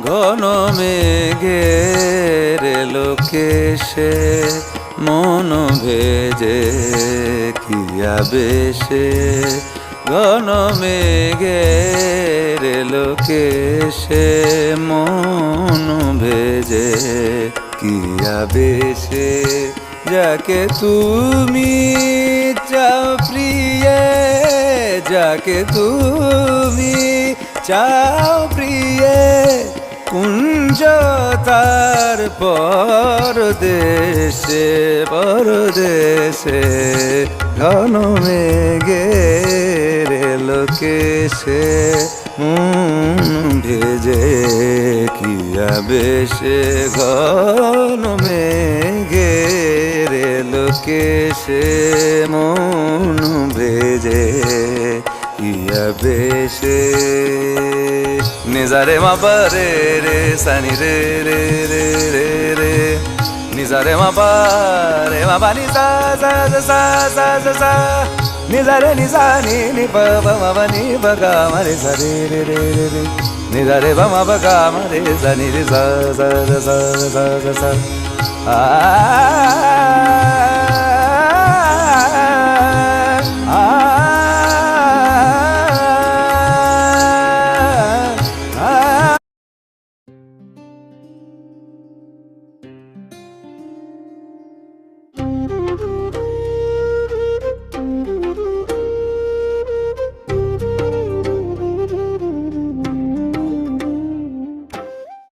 ঘন মেঘের লোকেশে মন ভেজে কি আবেশে, ঘন মেঘের লোকেশে মন ভেজে কি আবেশে, যাকে তুমি চাও প্রিয়ে, যাকে তুমি চাও প্রিয়ে, কুঞ্জ তার পরদেশে পরদেশে, ঘন মেঘের লোকেশে মন ভেজে কি আবেশে, ঘন মেঘের লোকেশে মন ভেজে কি আবেশে। নিজারে মাপা রে রে সানি রে রে রে রে রে, নিজারে মাপা রে মাপা নি সা সা সা সা সা সা, নিজারে নিজা নি নি পা পা মাপা নি পা গা মা রে সা রে রে রে রে রে, নিজারে পা মা পা গা মা রে সা নি রে সা সা সা সা সা সা।